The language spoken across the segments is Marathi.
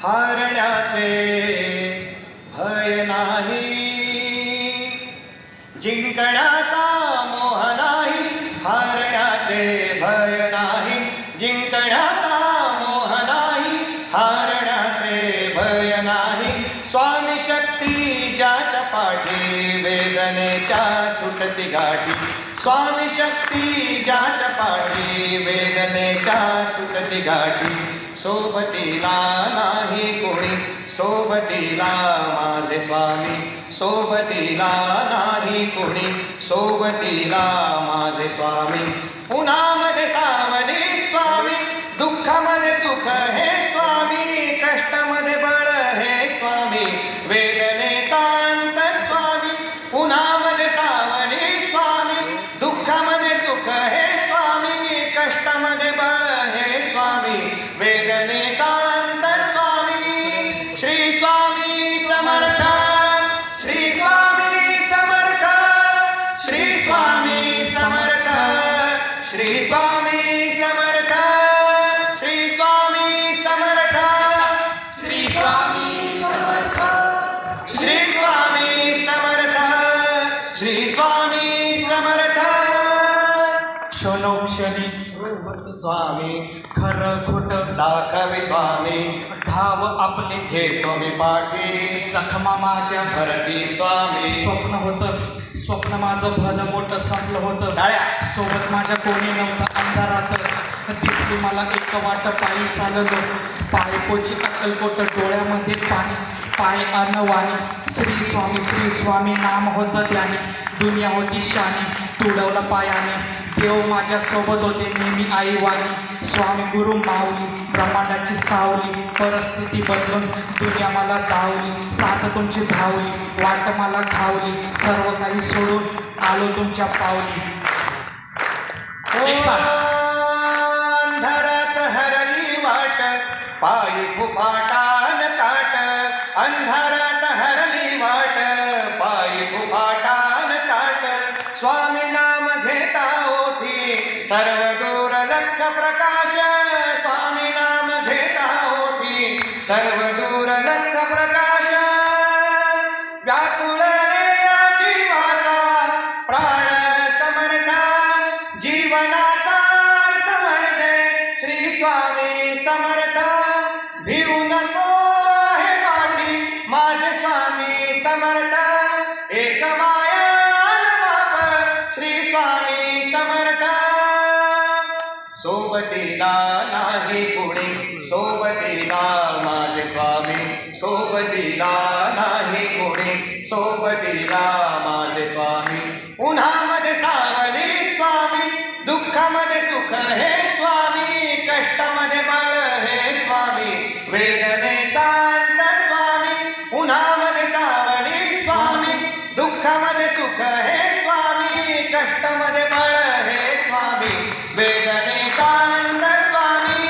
हारण्याचे भय नाही, जिंकण्याचा मोह नाही. हारण्याचे भय नाही, जिंकण्याचा मोह नाही. हारण्याचे भय नाही. स्वामी शक्ती ज्याच्या पाठी, वेदनेच्या सुटती गाठी. स्वामी शक्ती ज्याच्या पाठी, वेदनेच्या सुटती गाठी. सोबतीला नाही कोणी, सोबतीला माझे स्वामी. सोबतीला नाही कोणी, सोबतीला माझे स्वामी. उन्हामध्ये सावली स्वामी, दुःखामध्ये सुख हे स्वामी. कष्टामध्ये बळ हे स्वामी, वेदनेचा अंत स्वामी. उन्हामध्ये सावली स्वामी, दुःखामध्ये सुख हे स्वामी. कष्टामध्ये बळ हे स्वामी, वेदनेचा अंत स्वामी. श्री स्वामी समर्थ, श्री स्वामी समर्थ, श्री स्वामी समर्थ, श्री स्वामी समर्थ, श्री स्वामी समर्थ, श्री स्वामी समर्थ, श्री स्वामी समर्थ, श्री स्वामी समर्थ. क्षणोक्षणी स्वामी खरं खोटं दाखवे स्वामी. धाव आपले घेतो मी पाठी, जखमा माझ्या भरती स्वामी. स्वप्न होतं, स्वप्न माझं भलं मोठं संपलं होतं. टाळ्या. सोबत माझ्या कोणी नव्हतं अंधारात. दिसली मला एक वाट, पायी चाललो. पायपोची अक्कलकोट, डोळ्यामध्ये पाणी. पाय अनवाणी. श्री स्वामी नाम होतं त्याने. दुनिया होती शानी, तुडवलं पायाने. देव माझ्या सोबत होते नेहमी आईवाणी. स्वामी गुरु माऊली, ब्रह्मांडाची सावली. परिस्थिती बदलून दुनिया मला धावली. साथ तुमची धावली, वाट मला खावली. सर्व काही सोडून आलो तुमच्या पावली. एक साथ. अंधारात हरली वाट, पायी फुफाटान काट. अंधारात हरली वाट, पायी फुफाटान काट. स्वामी नाम घेता ओठी, सर्व दूर लख प्रकाश. स्वामी नाम घेता ओठी, सर्व दूर लख प्रकाश. व्याकुळलेला जीवाचा प्राण समर्थ. जीवनाचा अर्थ म्हणजे श्री स्वामी समर्थ. भिवू नको आहे पाठी, माझे स्वामी समर्थ. एक मायान बाप श्री स्वामी समर्थ. सोबतीला नाही कोणी, सोबतीला माझे स्वामी. सोबतीला नाही कोणी, सोबतीला माझे स्वामी. उन्हामध्ये सावली स्वामी, दुःखामध्ये सुख हे स्वामी. कष्टामध्ये बळ हे स्वामी, वेदनेचा अंत स्वामी. उन्हामध्ये सावली स्वामी, दुःखामध्ये सुख हे स्वामी. कष्टामध्ये बळ हे स्वामी, वेदनेचा अंत स्वामी.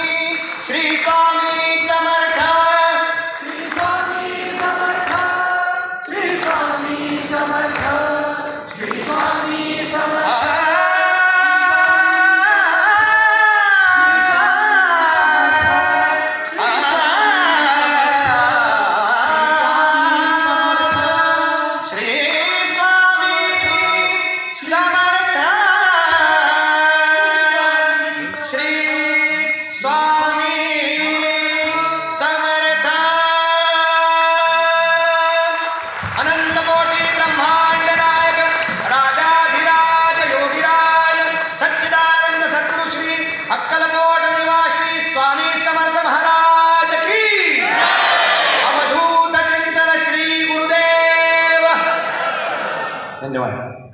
श्री स्वामी समर्थ, श्री स्वामी समर्थ, श्री स्वामी समर्थ, श्री स्वामी समर्थ. अनंत कोटी ब्रह्मांड नायक, राजाधिराज योगीराज, सच्चिदानंद सद्गुरु श्री अक्कलकोट निवासी स्वामी समर्थ महाराज की अवधूत चिंतन श्री गुरुदेव. धन्यवाद.